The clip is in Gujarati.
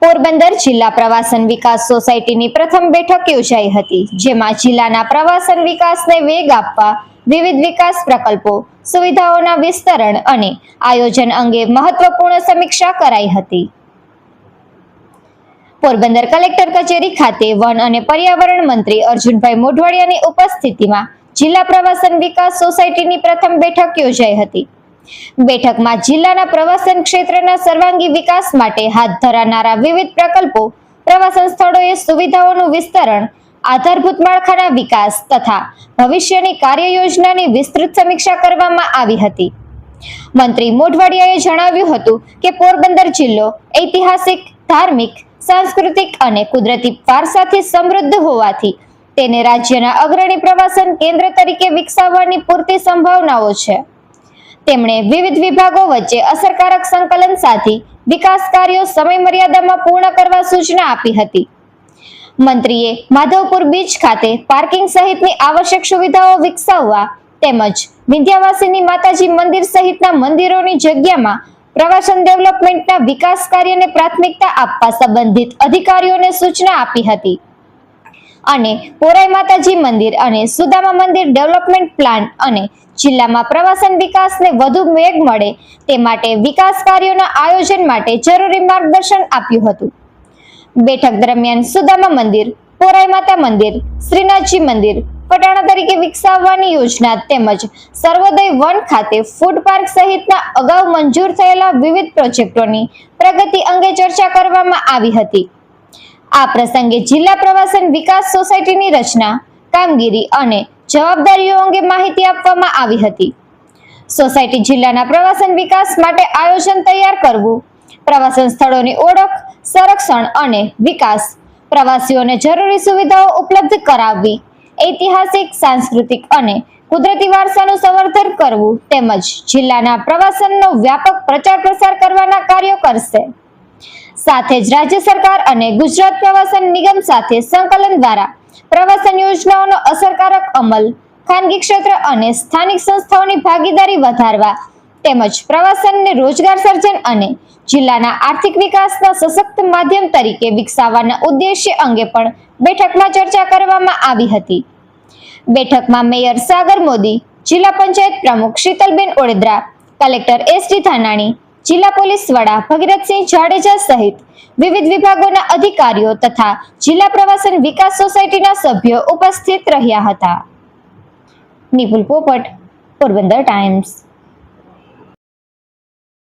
પોરબંદર જિલ્લા પ્રવાસન વિકાસ સોસાયટીની પ્રથમ બેઠક યોજાઈ હતી, જેમાં જિલ્લાના પ્રવાસન વિકાસને વેગ આપવા વિવિધ વિકાસ પ્રકલ્પો, સુવિધાઓના વિસ્તરણ અને આયોજન અંગે મહત્વપૂર્ણ સમીક્ષા કરાઈ હતી. પોરબંદર કલેક્ટર કચેરી ખાતે વન અને પર્યાવરણ મંત્રી અર્જુનભાઈ મોઢવાડિયાની ઉપસ્થિતિમાં જિલ્લા પ્રવાસન વિકાસ સોસાયટીની પ્રથમ બેઠક યોજાઈ હતી. બેઠકમાં જિલ્લાના પ્રવાસન ક્ષેત્રના સર્વાંગી વિકાસ માટે હાથ ધરાનારા વિવિધ પ્રકલ્પો, પ્રવાસન સ્થળોએ સુવિધાઓનું વિસ્તરણ, આધારભૂત માળખાના વિકાસ તથા ભવિષ્યની કાર્ય યોજનાની વિસ્તૃત સમીક્ષા કરવામાં આવી હતી. મંત્રી મોઢવાડિયાએ જણાવ્યું હતું કે પોરબંદર જિલ્લો ઐતિહાસિક, ધાર્મિક, સાંસ્કૃતિક અને કુદરતી વારસાથી સમૃદ્ધ હોવાથી તેને રાજ્યના અગ્રણી પ્રવાસન કેન્દ્ર તરીકે વિકસાવવાની પૂરતી સંભાવનાઓ છે. તેમણે વિવિધ વિભાગો વચ્ચે અસરકારક સંકલન સાધી વિકાસ કાર્યો સમય મર્યાદામાં પૂર્ણ કરવા સૂચના આપી હતી. મંત્રીએ માધવપુર બીચ ખાતે પાર્કિંગ સહિતની આવશ્યક સુવિધાઓ વિકસાવવા તેમજ વિંધ્યાવાસીની માતાજી મંદિર સહિતના મંદિરોની જગ્યામાં પ્રવાસન ડેવલપમેન્ટના વિકાસ કાર્યને પ્રાથમિકતા આપવા સંબંધિત અધિકારીઓને સૂચના આપી હતી અને પોરાઈ માતાજી મંદિર અને સુદામા મંદિર ડેવલપમેન્ટ પ્લાન અને જિલ્લામાં પ્રવાસન વિકાસને વધુ વેગ મળે તે માટે વિકાસ કાર્યોના આયોજન માટે જરૂરી માર્ગદર્શન આપ્યું હતું. બેઠક દરમિયાન સુદામા મંદિર, પોરાઈ માતા મંદિર, શ્રીનાથજી મંદિર પટાણા તરીકે વિકસાવવાની યોજના તેમજ સર્વોદય વન ખાતે ફૂડ પાર્ક સહિતના અગાઉ મંજૂર થયેલા વિવિધ પ્રોજેક્ટોની પ્રગતિ અંગે ચર્ચા કરવામાં આવી હતી. આ પ્રસંગે જિલ્લા પ્રવાસન વિકાસ સોસાયટીની રચના, કામગીરી અને જવાબદારીઓ અંગે માહિતી આપવામાં આવી હતી. સોસાયટી જિલ્લાના પ્રવાસન વિકાસ માટે આયોજન તૈયાર કરવું, પ્રવાસન સ્થળોની ઓળખ, સંરક્ષણ અને વિકાસ, પ્રવાસીઓને જરૂરી સુવિધાઓ ઉપલબ્ધ કરાવવી, ઐતિહાસિક, સાંસ્કૃતિક અને કુદરતી વારસાનું સંવર્ધન કરવું તેમજ જિલ્લાના પ્રવાસનનો વ્યાપક પ્રચાર પ્રસાર કરવાના કાર્યો કરશે. સાથે જ રાજ્ય સરકાર અને ગુજરાત પ્રવાસન નિગમ સાથે સંકલન દ્વારા પ્રવાસન યોજનાઓનો અસરકારક અમલ, ખાનગી ક્ષેત્ર અને સ્થાનિક સંસ્થાઓની ભાગીદારી વધારવા તેમજ પ્રવાસનને રોજગાર સર્જન અને જિલ્લાના આર્થિક વિકાસના સશક્ત માધ્યમ તરીકે વિકસાવવાના ઉદ્દેશ્ય અંગે પણ બેઠકમાં ચર્ચા કરવામાં આવી હતી. બેઠકમાં મેયર સાગર મોદી, જિલ્લા પંચાયત પ્રમુખ શીતલબેન ઓળેદરા, કલેક્ટર એસ.ડી. ધાનાણી, જિલ્લા પોલીસ વડા ભગીરથસિંહ જાડેજા સહિત વિવિધ વિભાગોના અધિકારીઓ તથા જિલ્લા પ્રવાસન વિકાસ સોસાયટીના સભ્યો ઉપસ્થિત રહ્યા હતા. નિપુલ પોપટ, પોરબંદર ટાઈમ્સ.